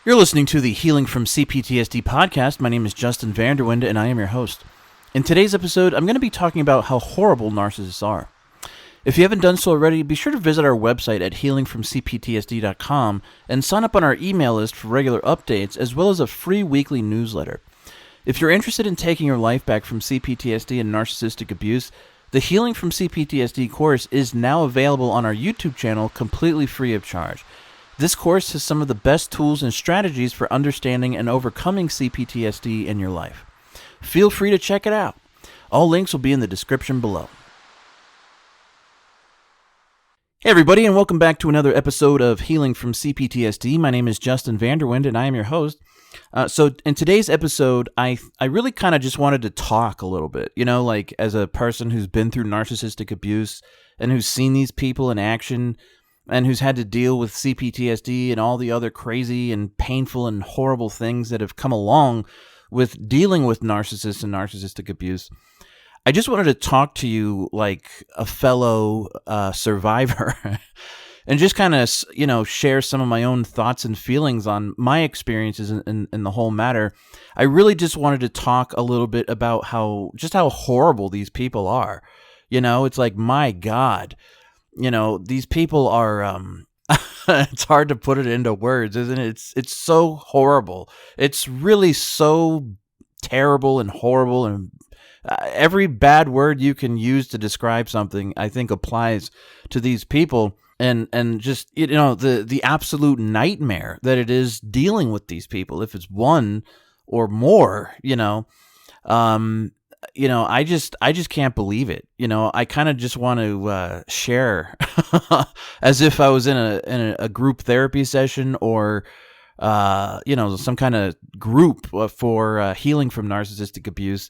You're listening to the Healing from CPTSD podcast. My name is Justin Vanderwind, and I am your host. In today's episode, I'm going to be talking about how horrible narcissists are. If you haven't done so already, be sure to visit our website at healingfromcptsd.com and sign up on our email list for regular updates, as well as a free weekly newsletter. If you're interested in taking your life back from CPTSD and narcissistic abuse, the Healing from CPTSD course is now available on our YouTube channel completely free of charge. This course has some of the best tools and strategies for understanding and overcoming CPTSD in your life. Feel free to check it out. All links will be in the description below. Hey everybody, and welcome back to another episode of Healing from CPTSD. My name is Justin Vanderwind, and I am your host. So in today's episode, I really kind of just wanted to talk a little bit, like as a person who's been through narcissistic abuse and who's seen these people in action and who's had to deal with CPTSD and all the other crazy and painful and horrible things that have come along with dealing with narcissists and narcissistic abuse. I just wanted to talk to you like a fellow survivor and just kind of, share some of my own thoughts and feelings on my experiences in the whole matter. I really just wanted to talk a little bit about how horrible these people are. It's like, my God. These people are, it's hard to put it into words, isn't it? It's so horrible. It's really so terrible and horrible, and every bad word you can use to describe something, I think, applies to these people, and just, the absolute nightmare that it is dealing with these people, if it's one or more, I just can't believe it. I kind of just want to share as if I was in a group therapy session or, some kind of group for healing from narcissistic abuse.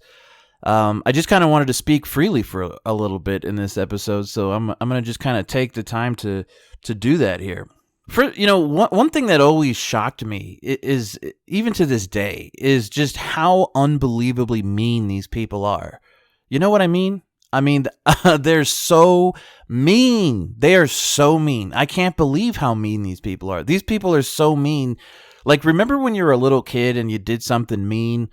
I just kind of wanted to speak freely for a little bit in this episode. So I'm going to just kind of take the time to do that here. One thing that always shocked me is, even to this day, is just how unbelievably mean these people are. You know what I mean? They're so mean. They are so mean. I can't believe how mean these people are. These people are so mean. Like, remember when you were a little kid and you did something mean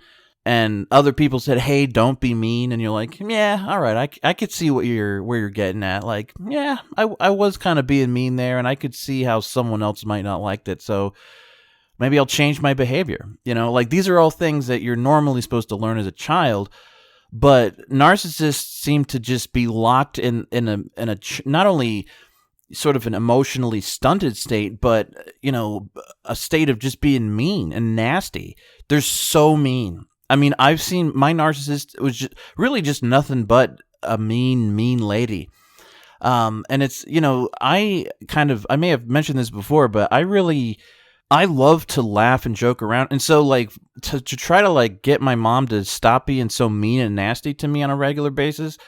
and other people said, "Hey, don't be mean," and you're like, "Yeah, all right, I could see where you're getting at. Like, yeah, I was kind of being mean there, and I could see how someone else might not like that. So maybe I'll change my behavior." Like, these are all things that you're normally supposed to learn as a child, but narcissists seem to just be locked in a not only sort of an emotionally stunted state, but a state of just being mean and nasty. They're so mean. I've seen my narcissist was really just nothing but a mean lady. And it's, I may have mentioned this before, but I love to laugh and joke around. And so, like, to try to, like, get my mom to stop being so mean and nasty to me on a regular basis.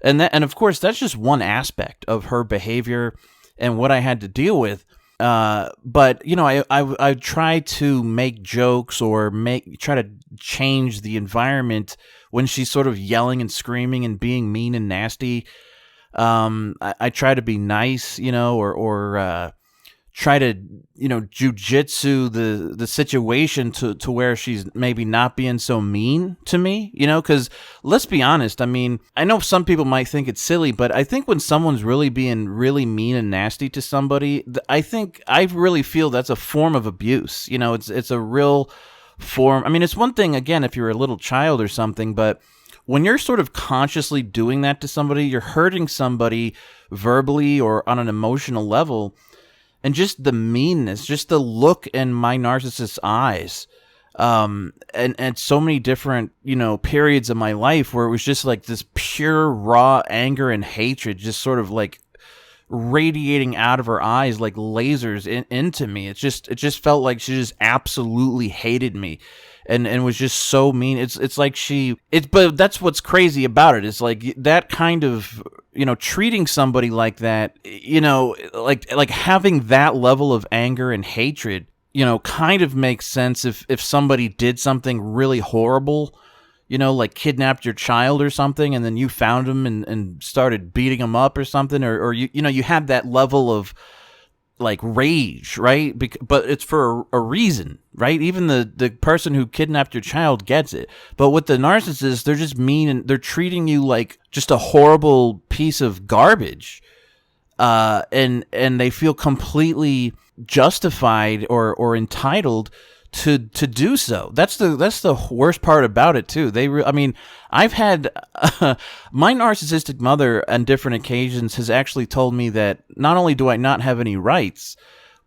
And of course, that's just one aspect of her behavior and what I had to deal with. But I try to make jokes or try to change the environment when she's sort of yelling and screaming and being mean and nasty. I try to be nice, or try to, jujitsu the situation to where she's maybe not being so mean to me, because let's be honest. I know some people might think it's silly, but I think when someone's really being really mean and nasty to somebody, I really feel that's a form of abuse. It's a real form. It's one thing, again, if you're a little child or something, but when you're sort of consciously doing that to somebody, you're hurting somebody verbally or on an emotional level. And just the meanness, just the look in my narcissist's eyes, and so many different, periods of my life where it was just like this pure raw anger and hatred, just sort of like radiating out of her eyes like lasers into me. It just felt like she just absolutely hated me, and was just so mean. It's like but that's what's crazy about it. It's like that kind of, treating somebody like that, like having that level of anger and hatred, kind of makes sense if somebody did something really horrible, like kidnapped your child or something, and then you found him and started beating him up or something, or you had that level of like rage, right? But it's for a reason, right? Even the person who kidnapped your child gets it. But with the narcissist, they're just mean and they're treating you like just a horrible piece of garbage. And they feel completely justified or entitled to do so. That's the worst part about it too. I've had my narcissistic mother on different occasions has actually told me that not only do I not have any rights,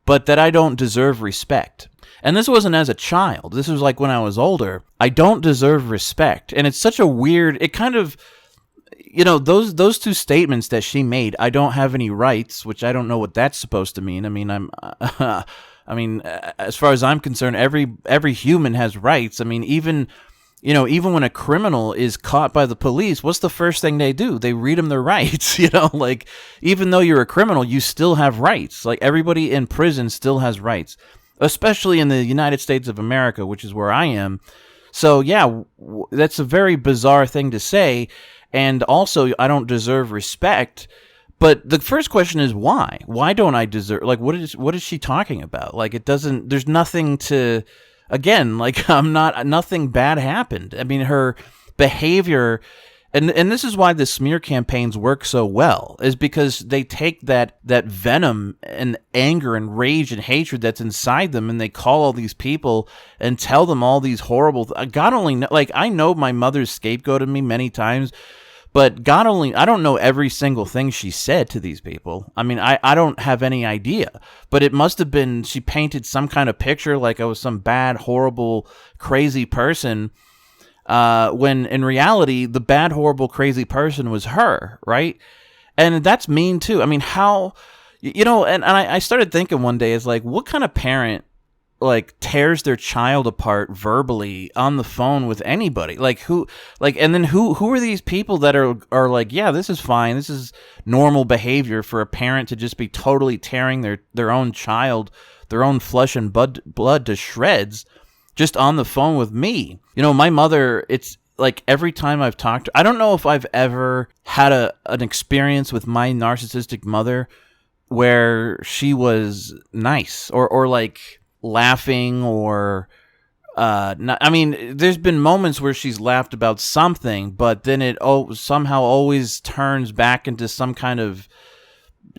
but that I don't deserve respect. And this wasn't as a child. This was like when I was older. I don't deserve respect. And it's such a weird, it kind of, those two statements that she made, I don't have any rights, which I don't know what that's supposed to mean. As far as I'm concerned, every human has rights. Even when a criminal is caught by the police, what's the first thing they do? They read them their rights. Like, even though you're a criminal, you still have rights. Like, everybody in prison still has rights, especially in the United States of America, which is where I am. So yeah, that's a very bizarre thing to say. And also, I don't deserve respect. But the first question is why? Why don't I deserve? Like, what is she talking about? Like, it doesn't. There's nothing to. Again, like, nothing bad happened. Her behavior, and this is why the smear campaigns work so well, is because they take that venom and anger and rage and hatred that's inside them, and they call all these people and tell them all these horrible. God only know. Like, I know my mother's scapegoated me many times. But God only, I don't know every single thing she said to these people. I don't have any idea. But it must have been, she painted some kind of picture like I was some bad, horrible, crazy person. When in reality, the bad, horrible, crazy person was her, right? And that's mean too. How, and I started thinking one day, is like, what kind of parent like tears their child apart verbally on the phone with anybody? And then who are these people that are like, yeah, this is fine, this is normal behavior for a parent to just be totally tearing their own child, their own flesh and blood to shreds just on the phone with me. My mother, it's like every time I've talked to, I don't know if I've ever had an experience with my narcissistic mother where she was nice or like laughing or not. There's been moments where she's laughed about something, but then it somehow always turns back into some kind of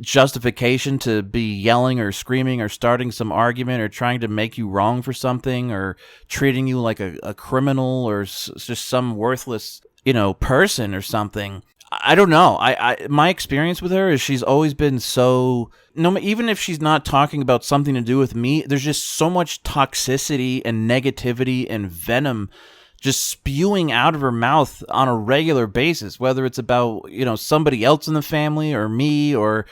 justification to be yelling or screaming or starting some argument or trying to make you wrong for something or treating you like a criminal or just some worthless person or something. I don't know. My experience with her is she's always been so, even if she's not talking about something to do with me, there's just so much toxicity and negativity and venom just spewing out of her mouth on a regular basis, whether it's about, somebody else in the family or me or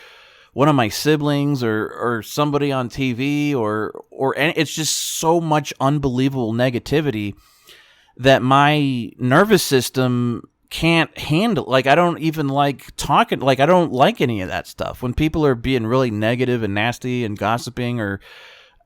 one of my siblings or somebody on TV or it's just so much unbelievable negativity that my nervous system can't handle. Like, I don't even like talking, like, I don't like any of that stuff. When people are being really negative and nasty and gossiping, or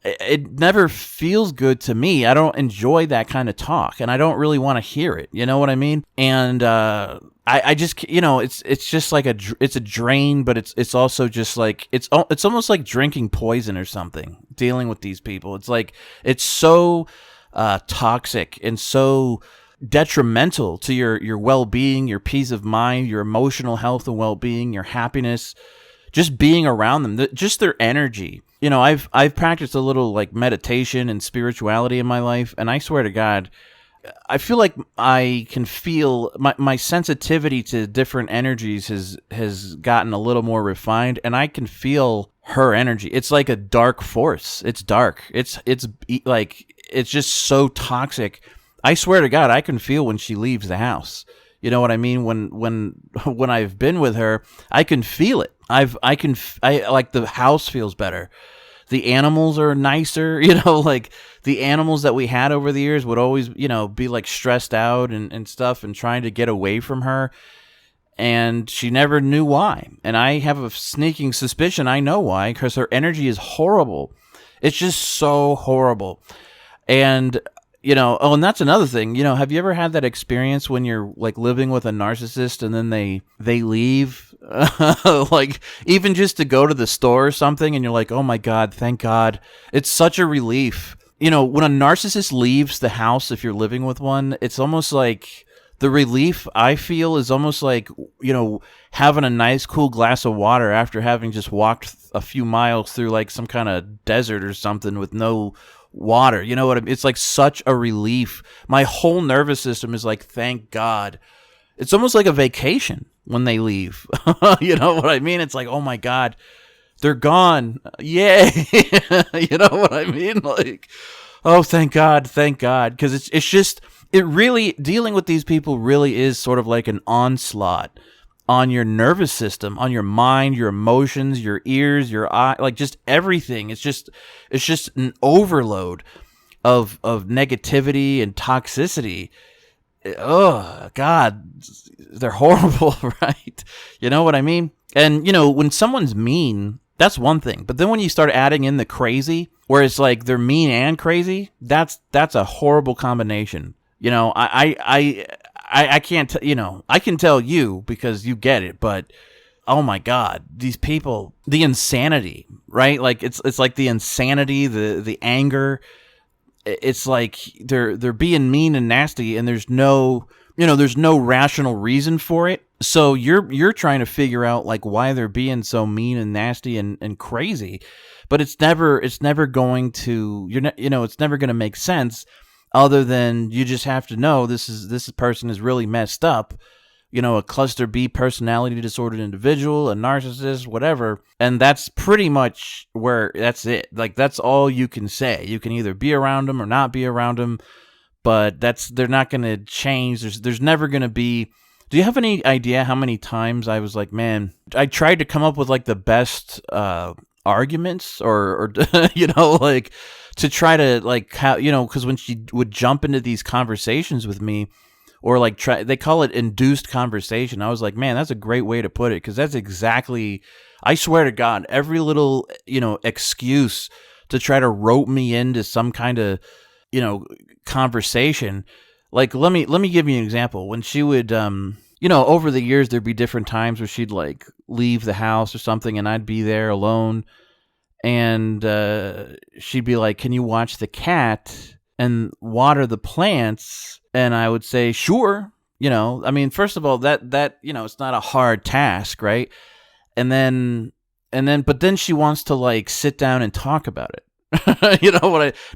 it never feels good to me. I don't enjoy that kind of talk, and I don't really want to hear it. You know what I mean? And I just, it's just like it's a drain, but it's also just like, it's almost like drinking poison or something, dealing with these people. It's like, it's so toxic and so detrimental to your well-being, your peace of mind, your emotional health and well-being, your happiness, just being around them, just their energy. I've practiced a little like meditation and spirituality in my life, and I swear to God, I feel like I can feel my sensitivity to different energies has gotten a little more refined, and I can feel her energy. It's like a dark force. It's dark. It's like, it's just so toxic. I swear to God, I can feel when she leaves the house. You know what I mean? When I've been with her, I can feel it. I like, the house feels better. The animals are nicer, like the animals that we had over the years would always, be like stressed out and stuff and trying to get away from her. And she never knew why. And I have a sneaking suspicion I know why, because her energy is horrible. It's just so horrible. And and that's another thing. Have you ever had that experience when you're like living with a narcissist and then they leave Like, even just to go to the store or something, and you're like, oh my God, thank God. It's such a relief. When a narcissist leaves the house, if you're living with one, it's almost like the relief I feel is almost like, having a nice cool glass of water after having just walked a few miles through like some kind of desert or something with no water. You know what I mean? It's like such a relief. My whole nervous system is like, thank God. It's almost like a vacation when they leave. You know what I mean? It's like, oh my God, they're gone. Yay. You know what I mean? Like, oh, thank God. Thank God. Because it's just, it really, dealing with these people really is sort of like an onslaught on your nervous system, on your mind, your emotions, your ears, your eye, like just everything. It's just an overload of negativity and toxicity. Oh God, they're horrible, right? You know what I mean? And when someone's mean, that's one thing. But then when you start adding in the crazy, where it's like they're mean and crazy, that's a horrible combination. I can't, I can tell you because you get it, but oh my God, these people, the insanity, right? Like it's like the insanity, the anger. It's like they're being mean and nasty, and there's no rational reason for it. So you're trying to figure out like why they're being so mean and nasty and crazy, but it's never going to it's never going to make sense. Other than you just have to know this person is really messed up, a cluster B personality disordered individual, a narcissist, whatever. And that's pretty much that's it. Like, that's all you can say. You can either be around them or not be around them, but they're not going to change. There's never going to be. Do you have any idea how many times I was like, man, I tried to come up with like the best arguments or like to try to like how, because when she would jump into these conversations with me, or like they call it induced conversation. I was like, man, that's a great way to put it, because that's exactly, I swear to God, every little, excuse to try to rope me into some kind of, conversation. Like, let me give you an example. When she would, over the years, there'd be different times where she'd like leave the house or something, and I'd be there alone, and she'd be like, can you watch the cat and water the plants? And I would say, sure. First of all, that it's not a hard task, right? But then she wants to like sit down and talk about it.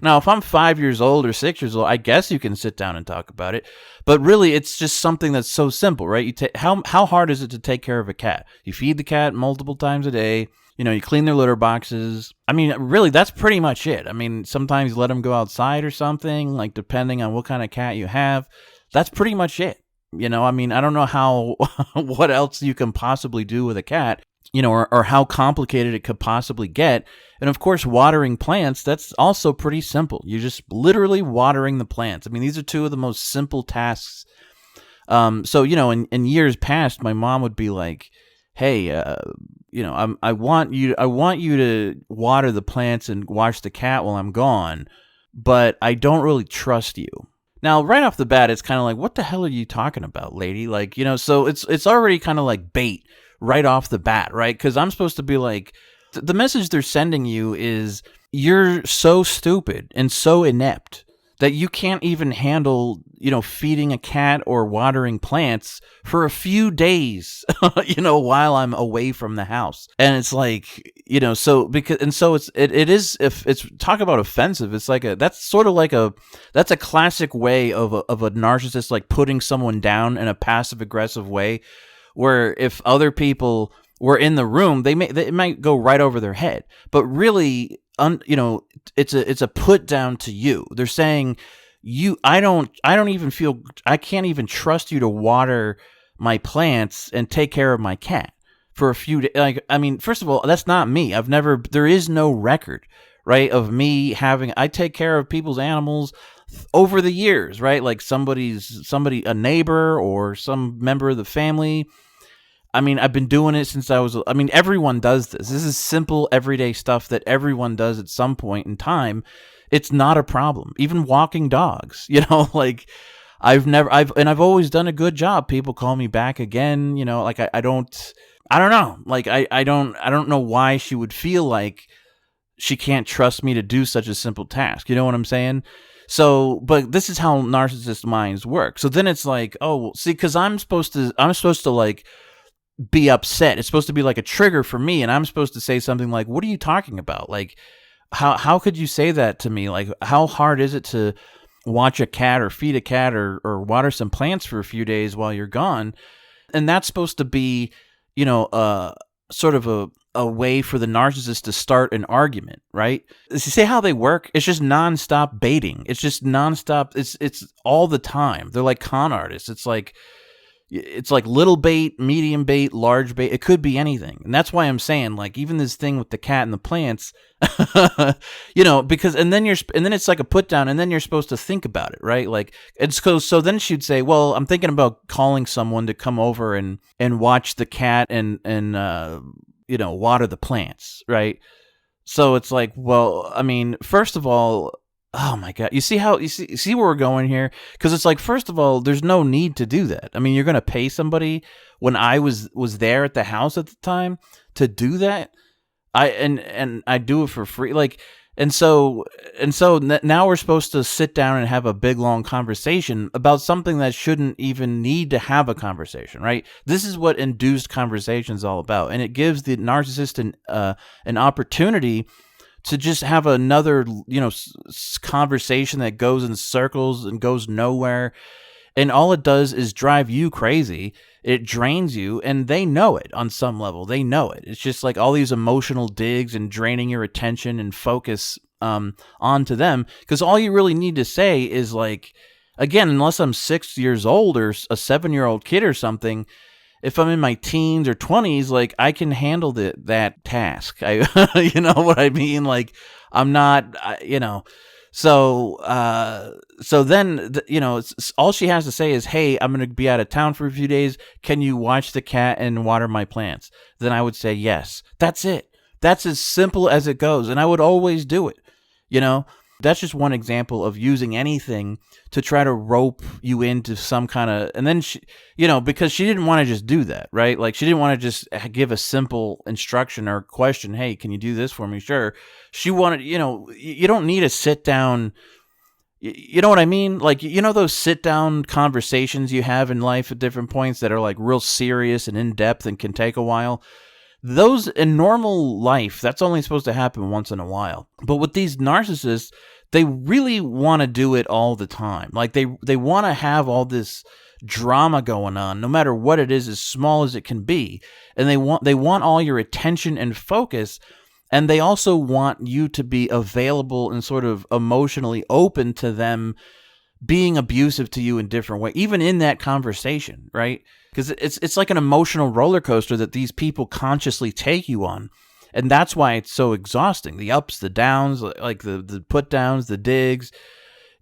Now, if I'm 5 years old or 6 years old, I guess you can sit down and talk about it. But really, it's just something that's so simple, right? How hard is it to take care of a cat? You feed the cat multiple times a day. You clean their litter boxes. Really, that's pretty much it. Sometimes you let them go outside or something, like depending on what kind of cat you have. That's pretty much it. I don't know how, what else you can possibly do with a cat, or how complicated it could possibly get. And of course, watering plants, that's also pretty simple. You're just literally watering the plants. These are two of the most simple tasks. So, in years past, my mom would be like, hey, I want you to water the plants and watch the cat while I'm gone, but I don't really trust you. Now, right off the bat, it's kind of like, what the hell are you talking about, lady? Like, so it's already kind of like bait right off the bat, right? Because I'm supposed to be like, the message they're sending you is you're so stupid and so inept that you can't even handle, feeding a cat or watering plants for a few days, while I'm away from the house. And it's like, it is, if it's, talk about offensive, it's like that's a classic way of a narcissist, like putting someone down in a passive aggressive way, where if other people were in the room, they might go right over their head. But really, it's a put down to you. They're saying, I can't even trust you to water my plants and take care of my cat for a few days. Like, first of all, that's not me. There is no record, right, of me I take care of people's animals over the years, right? Like a neighbor or some member of the family. I've been doing it since everyone does this. This is simple, everyday stuff that everyone does at some point in time. It's not a problem. Even walking dogs, like I've always done a good job. People call me back again, like I don't, I don't know. Like I don't know why she would feel like she can't trust me to do such a simple task. You know what I'm saying? So, but this is how narcissist minds work. So then it's like, oh, see, because I'm supposed to like be upset. It's supposed to be like a trigger for me, and I'm supposed to say something like, "What are you talking about? Like, how could you say that to me? Like, how hard is it to watch a cat or feed a cat or water some plants for a few days while you're gone?" And that's supposed to be, sort of a way for the narcissist to start an argument, right? You see how they work? It's just nonstop baiting. It's just nonstop. It's all the time. They're like con artists. It's like little bait, medium bait, large bait. It could be anything. And that's why I'm saying, like, even this thing with the cat and the plants, because, and then it's like a put down, and then you're supposed to think about it, right? Like, so then she'd say, well, I'm thinking about calling someone to come over and watch the cat and water the plants, right? So it's like, well, I mean, first of all, oh my God. You see where we're going here? Because it's like, first of all, there's no need to do that. I mean, you're going to pay somebody when I was there at the house at the time to do that. I do it for free. Like, and so now we're supposed to sit down and have a big long conversation about something that shouldn't even need to have a conversation, right? This is what induced conversation is all about. And it gives the narcissist an opportunity to just have another, conversation that goes in circles and goes nowhere. And all it does is drive you crazy. It drains you, and they know it on some level. They know it. It's just like all these emotional digs and draining your attention and focus onto them. Because all you really need to say is like, again, unless I'm 6 years old or a 7-year-old kid or something, if I'm in my teens or 20s, like I can handle that task. You know what I mean? Like I'm not, So then, all she has to say is, "Hey, I'm going to be out of town for a few days. Can you watch the cat and water my plants?" Then I would say yes. That's it. That's as simple as it goes, and I would always do it. That's just one example of using anything to try to rope you into some kind of, and then she, because she didn't want to just do that, right? Like she didn't want to just give a simple instruction or question. Hey, can you do this for me? Sure. She wanted, you don't need a sit down. You know what I mean? Like, those sit down conversations you have in life at different points that are like real serious and in depth and can take a while. Those in normal life, that's only supposed to happen once in a while. But with these narcissists, they really want to do it all the time. Like they want to have all this drama going on, no matter what it is, as small as it can be. And they want all your attention and focus. And they also want you to be available and sort of emotionally open to them being abusive to you in different ways, even in that conversation, right? Because it's like an emotional roller coaster that these people consciously take you on. And that's why it's so exhausting. The ups, the downs, like the put downs, the digs,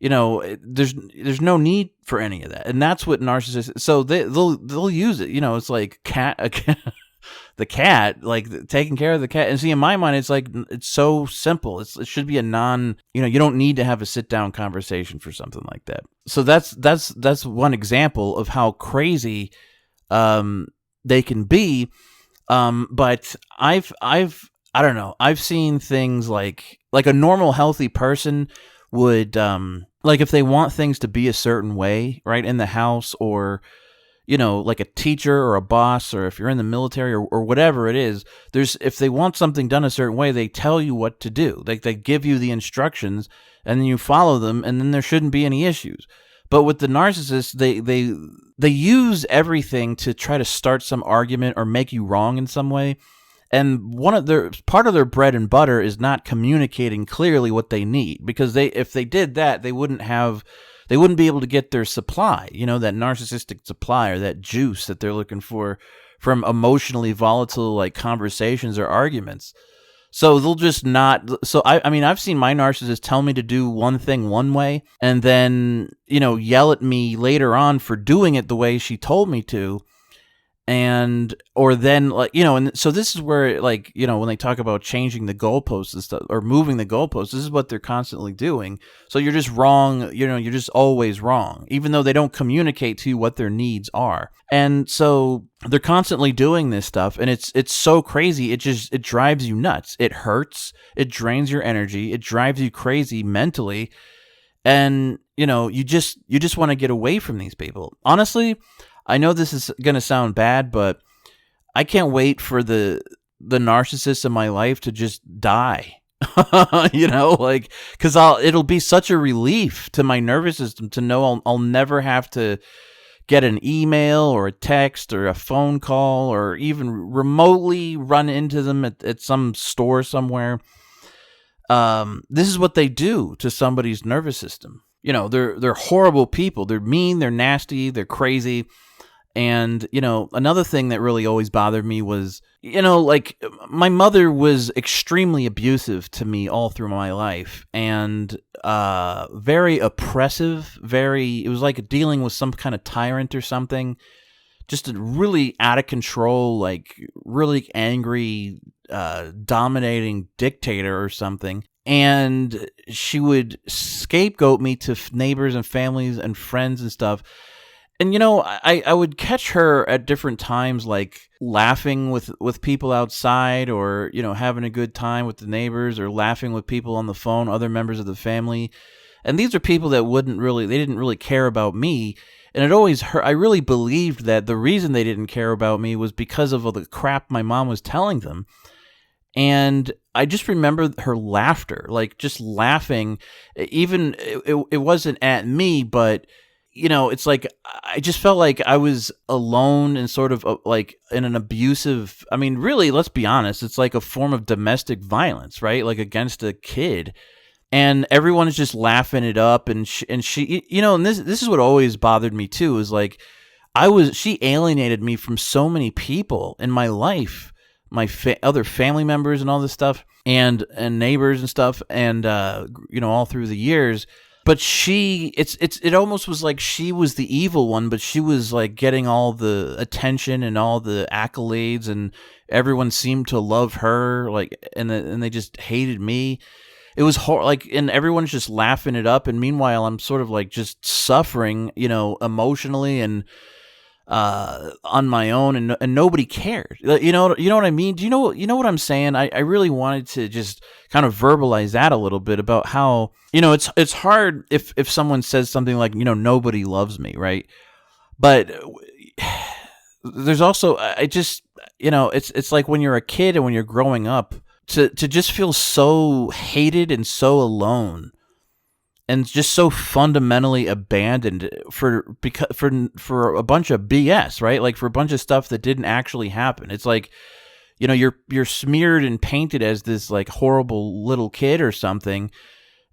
there's no need for any of that. And that's what narcissists, so they'll use it. It's like the cat, like taking care of the cat. And see, in my mind, it's like, it's so simple. It should be a you don't need to have a sit down conversation for something like that. So that's one example of how crazy they can be. But I don't know. I've seen things like a normal healthy person would, like if they want things to be a certain way, right, in the house, or, like a teacher or a boss, or if you're in the military or whatever it is, if they want something done a certain way, they tell you what to do. They give you the instructions and then you follow them, and then there shouldn't be any issues. But with the narcissists, they use everything to try to start some argument or make you wrong in some way. And part of their bread and butter is not communicating clearly what they need, because if they did that, they wouldn't be able to get their supply, that narcissistic supply, or that juice that they're looking for from emotionally volatile like conversations or arguments. So they'll just not. So I mean, I've seen my narcissist tell me to do one thing one way, and then yell at me later on for doing it the way she told me to. And or then, like, and so this is where, like, when they talk about changing the goalposts and stuff, or moving the goalposts, this is what they're constantly doing. So you're just wrong, you're just always wrong, even though they don't communicate to you what their needs are. And so they're constantly doing this stuff, and it's so crazy. It drives you nuts. It hurts, it drains your energy, it drives you crazy mentally. And you just want to get away from these people. Honestly, I know this is going to sound bad, but I can't wait for the narcissists in my life to just die. Like, because it'll be such a relief to my nervous system to know I'll never have to get an email or a text or a phone call or even remotely run into them at some store somewhere. This is what they do to somebody's nervous system. They're horrible people. They're mean, they're nasty, they're crazy. And, another thing that really always bothered me was, like, my mother was extremely abusive to me all through my life, and very oppressive, it was like dealing with some kind of tyrant or something, just a really out of control, like really angry, dominating dictator or something. And she would scapegoat me to neighbors and families and friends and stuff. And, I would catch her at different times, like laughing with people outside, or, having a good time with the neighbors, or laughing with people on the phone, other members of the family. And these are people that they didn't really care about me. And it always hurt. I really believed that the reason they didn't care about me was because of all the crap my mom was telling them. And I just remember her laughter, like just laughing. Even it wasn't at me, but it's like I just felt like I was alone and sort of like in an abusive. I mean, really, let's be honest. It's like a form of domestic violence, right? Like against a kid. And everyone is just laughing it up, and she, and this is what always bothered me too, is like she alienated me from so many people in my life, my other family members and all this stuff, and neighbors and stuff, and all through the years. But it almost was like she was the evil one, but she was like getting all the attention and all the accolades, and everyone seemed to love her, like, and they just hated me. It was like, and everyone's just laughing it up, and meanwhile, I'm sort of like just suffering, emotionally and on my own, and nobody cared. You know what I mean? Do you know what I'm saying? I really wanted to just kind of verbalize that a little bit about how it's hard if someone says something like nobody loves me, right? But there's also it's like when you're a kid and when you're growing up, to just feel so hated and so alone and just so fundamentally abandoned for a bunch of BS, right? Like for a bunch of stuff that didn't actually happen. It's like, you're smeared and painted as this like horrible little kid or something.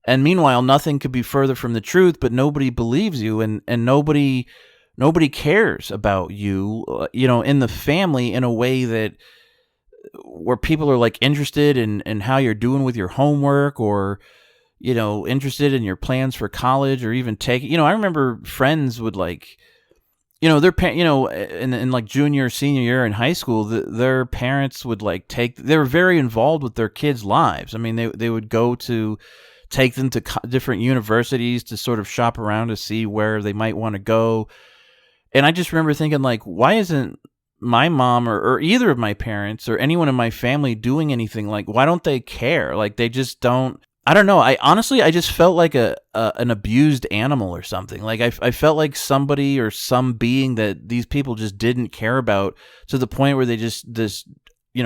And meanwhile, nothing could be further from the truth, but nobody believes you, and nobody cares about you, in the family in a way that where people are like interested in how you're doing with your homework, or interested in your plans for college, or even I remember friends would like, their in like junior, senior year in high school, their parents would like they were very involved with their kids' lives. I mean, they would go to take them to different universities to sort of shop around to see where they might want to go. And I just remember thinking, like, why isn't my mom or either of my parents or anyone in my family doing anything? Like, why don't they care? Like, they just don't. I don't know. I just felt like an abused animal or something. Like I felt like somebody or some being that these people just didn't care about, to the point where they just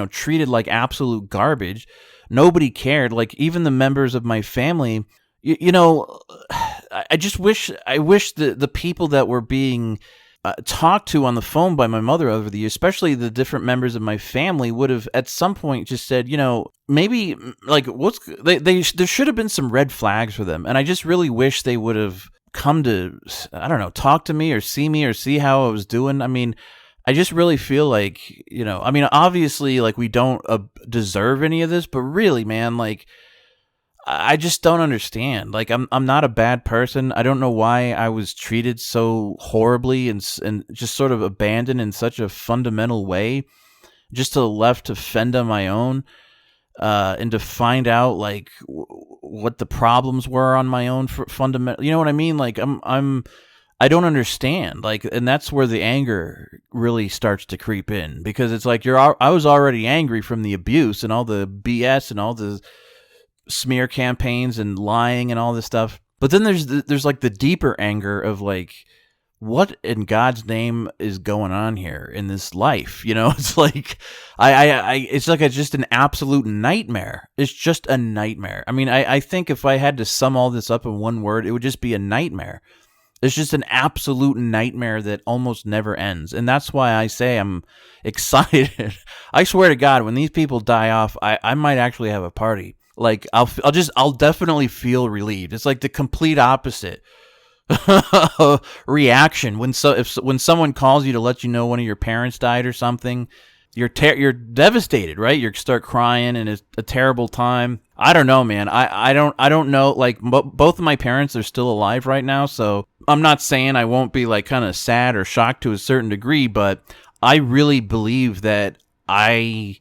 treated like absolute garbage. Nobody cared. Like even the members of my family, I wish the people that were being talked to on the phone by my mother over the years, especially the different members of my family, would have at some point just said, maybe like there should have been some red flags for them. And I just really wish they would have come to, I don't know, talk to me or see how I was doing. I mean, I just really feel like, I mean, obviously like we don't deserve any of this, but really, man, like I just don't understand. Like, I'm not a bad person. I don't know why I was treated so horribly and just sort of abandoned in such a fundamental way, just to left to fend on my own, and to find out like what the problems were on my own for fundamental. You know what I mean? Like, I don't understand. Like, and that's where the anger really starts to creep in, because it's like I was already angry from the abuse and all the BS and all the smear campaigns and lying and all this stuff. But then there's like the deeper anger of like, what in God's name is going on here in this life? You know, it's like it's like it's just an absolute nightmare. It's just a nightmare. I mean, I think if I had to sum all this up in one word, it would just be a nightmare. It's just an absolute nightmare that almost never ends. And that's why I say I'm excited. I swear to God, when these people die off, I might actually have a party. Like, I'll definitely feel relieved. It's like the complete opposite reaction when someone calls you to let you know one of your parents died or something. You're devastated, right? You start crying and it's a terrible time. I don't know, man. I don't know. Like, both of my parents are still alive right now, so I'm not saying I won't be like kind of sad or shocked to a certain degree, but I really believe that I'm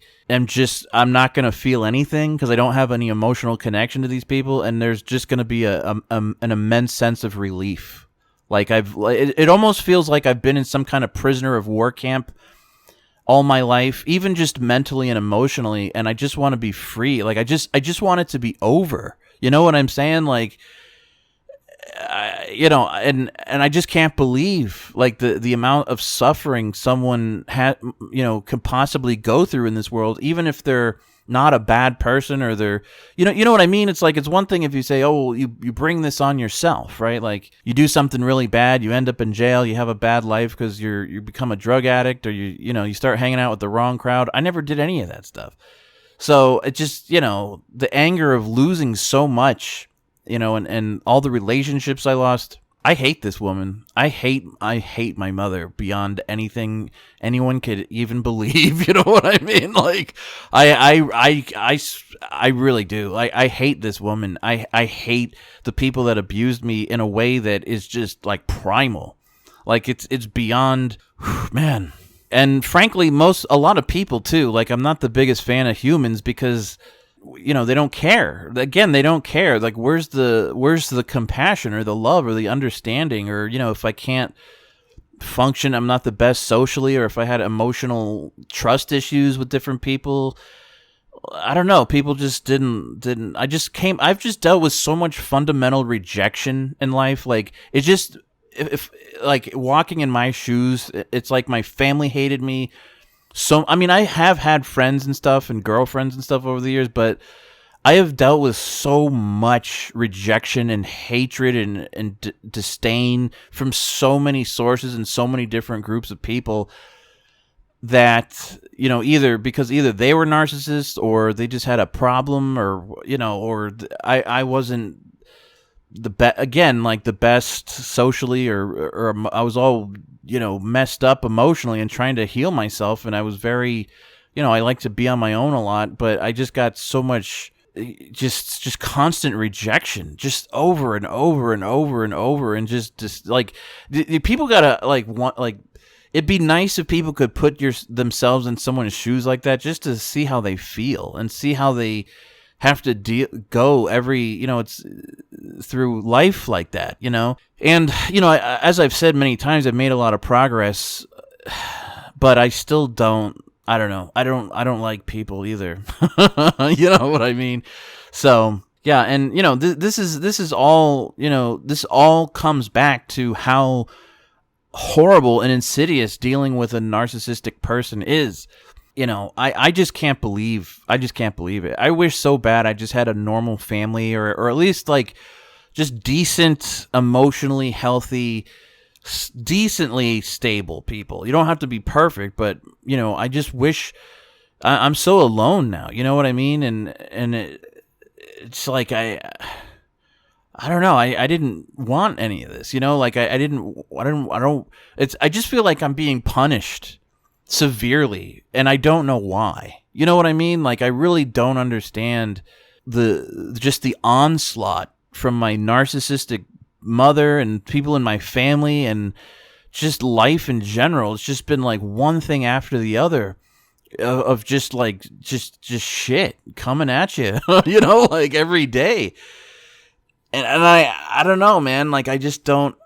not going to feel anything because I don't have any emotional connection to these people, and there's just going to be an immense sense of relief. Like, it almost feels like I've been in some kind of prisoner of war camp all my life, even just mentally and emotionally, and I just want to be free. Like, I just want it to be over. You know what I'm saying? Like, and I just can't believe like the amount of suffering someone could possibly go through in this world, even if they're not a bad person or they're, you know what I mean? It's like, it's one thing if you say, oh, you bring this on yourself, right? Like, you do something really bad, you end up in jail, you have a bad life because you become a drug addict, or you start hanging out with the wrong crowd. I never did any of that stuff. So it just, the anger of losing so much, and all the relationships I lost. I hate this woman. I hate my mother beyond anything anyone could even believe. You know what I mean? Like, I really do. I hate this woman. I hate the people that abused me in a way that is just like primal. Like, it's beyond, man. And frankly, a lot of people too. Like, I'm not the biggest fan of humans because, they don't care. Again, they don't care. Like, where's the compassion or the love or the understanding? Or, if I can't function, I'm not the best socially, or if I had emotional trust issues with different people, I don't know. People just didn't. I've just dealt with so much fundamental rejection in life. Like, it just, if like walking in my shoes, it's like my family hated me. So, I mean, I have had friends and stuff and girlfriends and stuff over the years, but I have dealt with so much rejection and hatred and disdain from so many sources and so many different groups of people that, either they were narcissists or they just had a problem, or, or I wasn't the best socially, or I was all, messed up emotionally and trying to heal myself. And I was very, I like to be on my own a lot, but I just got so much, just constant rejection, just over and over and over and over. And just like, people gotta it'd be nice if people could put themselves in someone's shoes like that, just to see how they feel and see how they have to go every, it's through life like that, And, as I've said many times, I've made a lot of progress, but I still don't, I don't know. I don't like people either. You know what I mean? So, yeah. And, this is all, this all comes back to how horrible and insidious dealing with a narcissistic person is. I just can't believe it. I wish so bad I just had a normal family, or at least like just decent, emotionally healthy, decently stable people. You don't have to be perfect, but I just wish. I'm so alone now. You know what I mean? And it's like I don't know. I didn't want any of this. Like I don't. I just feel like I'm being punished severely, and I don't know why. You know what I mean? Like, I really don't understand just the onslaught from my narcissistic mother and people in my family and just life in general. It's just been like one thing after the other of just like just shit coming at you, like every day. And I don't know, man. Like I don't.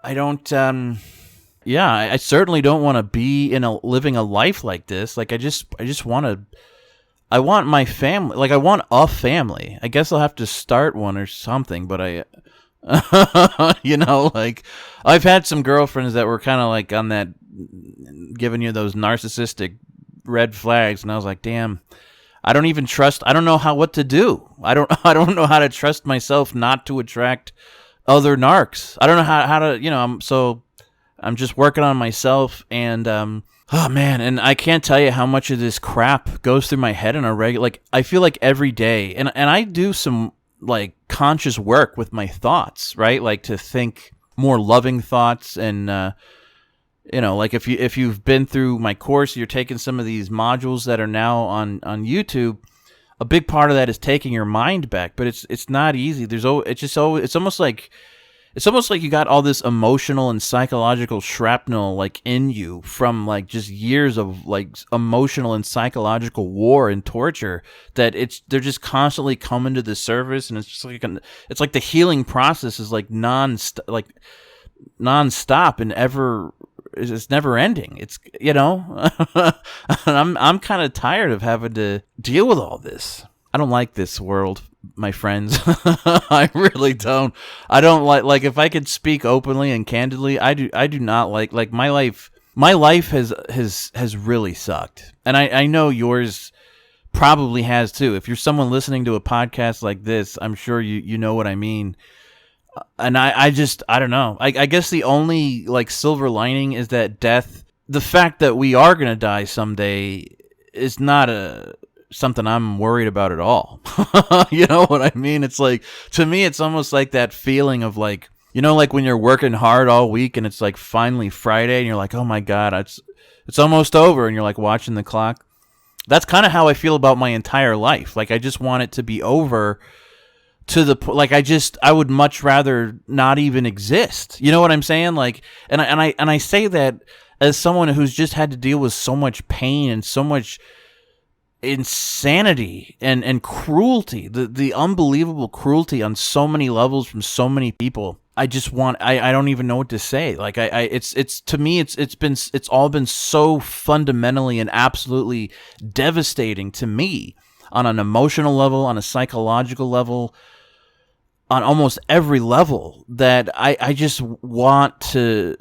Yeah, I certainly don't want to be living a life like this. Like I just want to. I want my family. Like I want a family. I guess I'll have to start one or something. But like I've had some girlfriends that were kind of like on that, giving you those narcissistic red flags, and I was like, damn. I don't even trust. I don't know what to do. I don't know how to trust myself not to attract other narcs. I don't know how to. I'm just working on myself, and oh man, and I can't tell you how much of this crap goes through my head on a regular. Like I feel like every day, and I do some like conscious work with my thoughts, right? Like to think more loving thoughts, and like if you've been through my course, you're taking some of these modules that are now on YouTube. A big part of that is taking your mind back, but it's not easy. It's almost like you got all this emotional and psychological shrapnel like in you from like just years of like emotional and psychological war and torture that they're just constantly coming to the surface, and it's just like it's like the healing process is like nonstop and it's never ending. It's I'm kind of tired of having to deal with all this. I don't like this world, my friends. I really don't. I don't like if I could speak openly and candidly, I do not like my life. My life has really sucked. And I know yours probably has too. If you're someone listening to a podcast like this, I'm sure you know what I mean. And I don't know. I guess the only like silver lining is that death, the fact that we are going to die someday is not something I'm worried about at all. You know what I mean? It's like, to me, it's almost like that feeling of like, like when you're working hard all week and it's like finally Friday and you're like, oh my God, it's almost over. And you're like watching the clock. That's kind of how I feel about my entire life. Like I just want it to be over. I would much rather not even exist. You know what I'm saying? Like, and I say that as someone who's just had to deal with so much pain and so much insanity and cruelty, the unbelievable cruelty on so many levels from so many people. I don't even know what to say. Like it's to me, it's all been so fundamentally and absolutely devastating to me on an emotional level, on a psychological level, on almost every level, that I just want to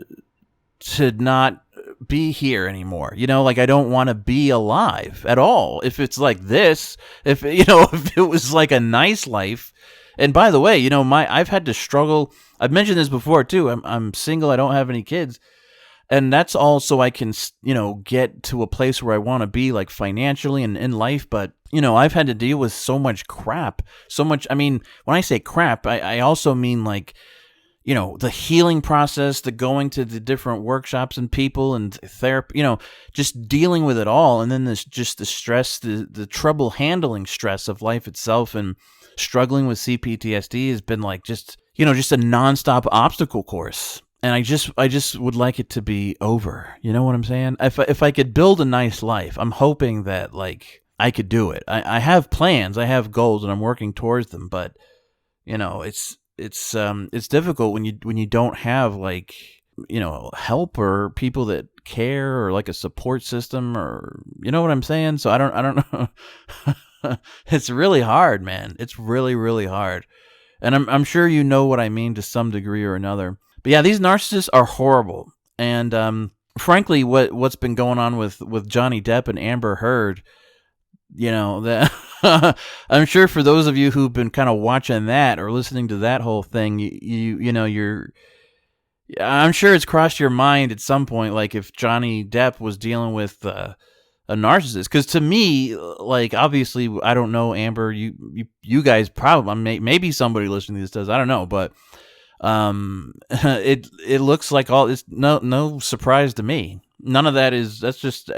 not be here anymore. Like I don't want to be alive at all. If it's like this, if it was like a nice life. And by the way, I've had to struggle. I've mentioned this before too. I'm single. I don't have any kids. And that's all so I can, get to a place where I want to be, like financially and in life. But, I've had to deal with so much crap, so much. I mean, when I say crap, I also mean like, the healing process, the going to the different workshops and people and therapy, just dealing with it all. And then the stress, the trouble handling stress of life itself, and struggling with CPTSD has been like just a nonstop obstacle course. And I just would like it to be over. You know what I'm saying? If I could build a nice life, I'm hoping that like I could do it. I have plans, I have goals, and I'm working towards them. But it's difficult when you don't have like help or people that care, or like a support system, or you know what I'm saying. So I don't know. It's really hard, man. It's really, really hard. And I'm sure you know what I mean to some degree or another. But yeah, these narcissists are horrible. And frankly, what's been going on with Johnny Depp and Amber Heard, that I'm sure for those of you who've been kind of watching that or listening to that whole thing, I'm sure it's crossed your mind at some point, like if Johnny Depp was dealing with a narcissist. Because to me, like, obviously, I don't know, Amber, you guys probably, maybe somebody listening to this does, I don't know, but it looks like all it's no surprise to me. None of that is, that's just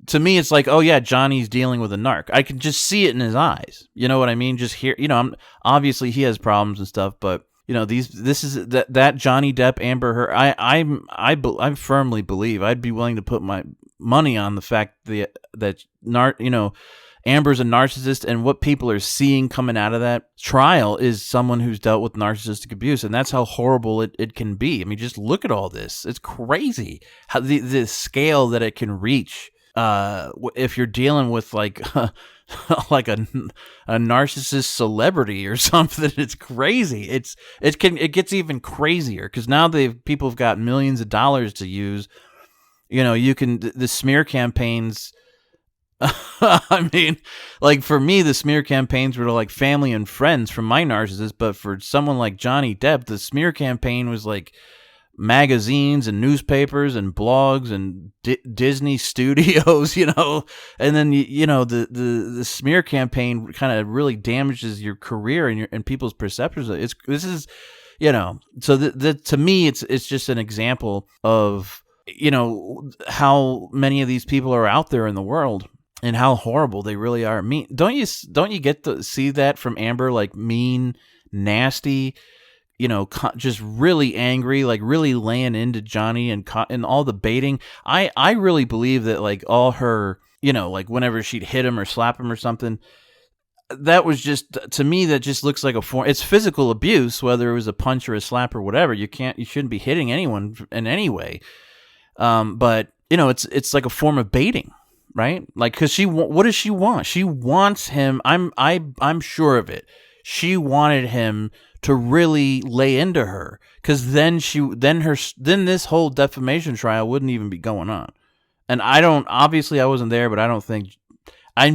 to me, it's like, oh yeah, Johnny's dealing with a narc. I can just see it in his eyes. You know what I mean? Just hear, obviously he has problems and stuff, but this is that Johnny Depp, Amber Heard. I firmly believe I'd be willing to put my money on the fact that Amber's a narcissist, and what people are seeing coming out of that trial is someone who's dealt with narcissistic abuse, and that's how horrible it can be. I mean, just look at all this. It's crazy how the scale that it can reach. If you're dealing with like like a narcissist celebrity or something, it's crazy. It gets even crazier because now people have got millions of dollars to use. The smear campaigns. I mean, like for me, the smear campaigns were to like family and friends from my narcissist, but for someone like Johnny Depp, the smear campaign was like magazines and newspapers and blogs and Disney studios, and then the smear campaign kind of really damages your career and people's perceptions. So to me, it's just an example of how many of these people are out there in the world and how horrible they really are. Don't you get to see that from Amber, like mean, nasty, just really angry, like really laying into Johnny and all the baiting. I really believe that like all her, like whenever she'd hit him or slap him or something, that was just, to me, that just looks like it's physical abuse, whether it was a punch or a slap or whatever. You shouldn't be hitting anyone in any way. But it's like a form of baiting, right? Like, cause what does she want? She wants him. I'm sure of it. She wanted him to really lay into her, cause then this whole defamation trial wouldn't even be going on. And obviously I wasn't there, but I'm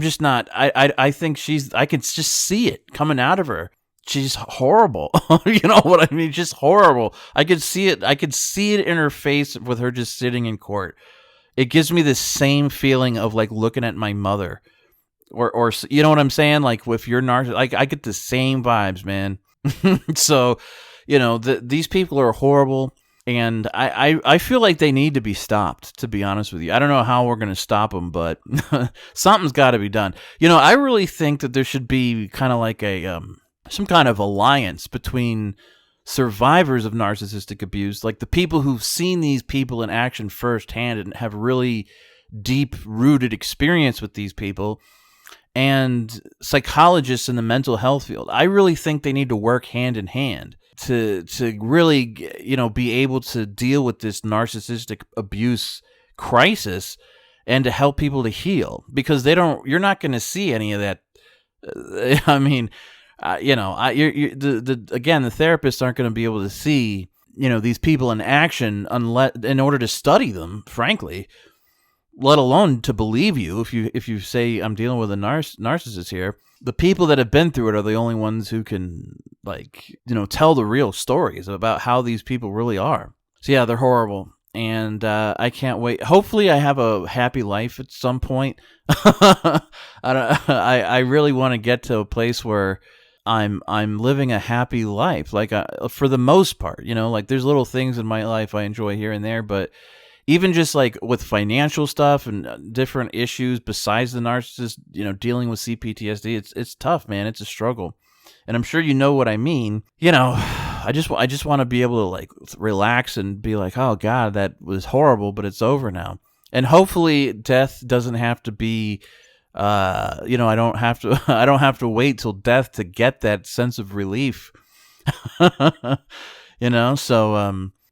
just not, I think I could just see it coming out of her. She's horrible. You know what I mean? Just horrible. I could see it in her face with her just sitting in court. It gives me the same feeling of like looking at my mother, or you know what I'm saying? Like with your narcissist, like I get the same vibes, man. So, these people are horrible, and I feel like they need to be stopped, to be honest with you. I don't know how we're going to stop them, but something's got to be done. I really think that there should be kind of like some kind of alliance between survivors of narcissistic abuse, like the people who've seen these people in action firsthand and have really deep-rooted experience with these people, and psychologists in the mental health field. I really think they need to work hand in hand to really, be able to deal with this narcissistic abuse crisis and to help people to heal, because you're not going to see any of that. I mean, again, the therapists aren't going to be able to see, these people in action in order to study them, frankly, let alone to believe you. If you say I'm dealing with a narcissist here, the people that have been through it are the only ones who can, like, tell the real stories about how these people really are. So yeah, they're horrible. And I can't wait. Hopefully I have a happy life at some point. I really want to get to a place where I'm living a happy life, like for the most part. Like there's little things in my life I enjoy here and there, but even just like with financial stuff and different issues besides the narcissist, dealing with CPTSD, it's tough, man. It's a struggle, and I'm sure you know what I mean. I just want to be able to like relax and be like, oh God, that was horrible, but it's over now. And hopefully death doesn't have to be, I don't have to wait till death to get that sense of relief. So,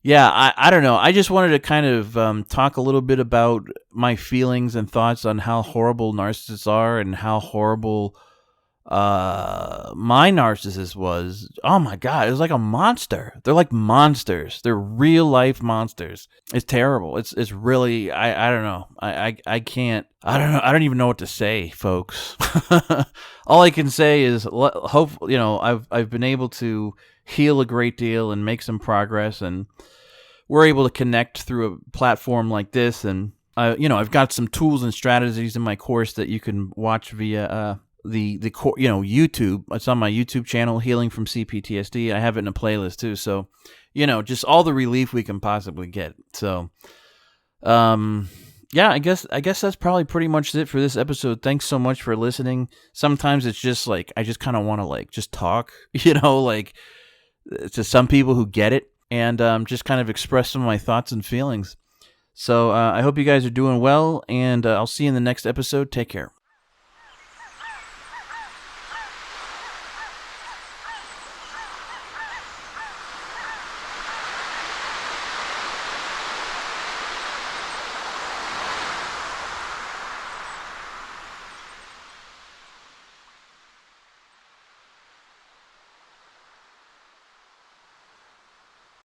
yeah, I don't know. I just wanted to kind of talk a little bit about my feelings and thoughts on how horrible narcissists are and how horrible my narcissist was. Oh my God, it was like a monster. They're like monsters. They're real life monsters. It's terrible. It's really, I don't know. I can't, I don't know. I don't even know what to say, folks. All I can say is hope, I've been able to heal a great deal and make some progress, and we're able to connect through a platform like this. And I've got some tools and strategies in my course that you can watch via the YouTube. It's on my YouTube channel, Healing from CPTSD. I have it in a playlist too. So, just all the relief we can possibly get. So, yeah, I guess that's probably pretty much it for this episode. Thanks so much for listening. Sometimes it's just like I just kind of want to like just talk, like to some people who get it, and just kind of express some of my thoughts and feelings. So I hope you guys are doing well, and I'll see you in the next episode. Take care.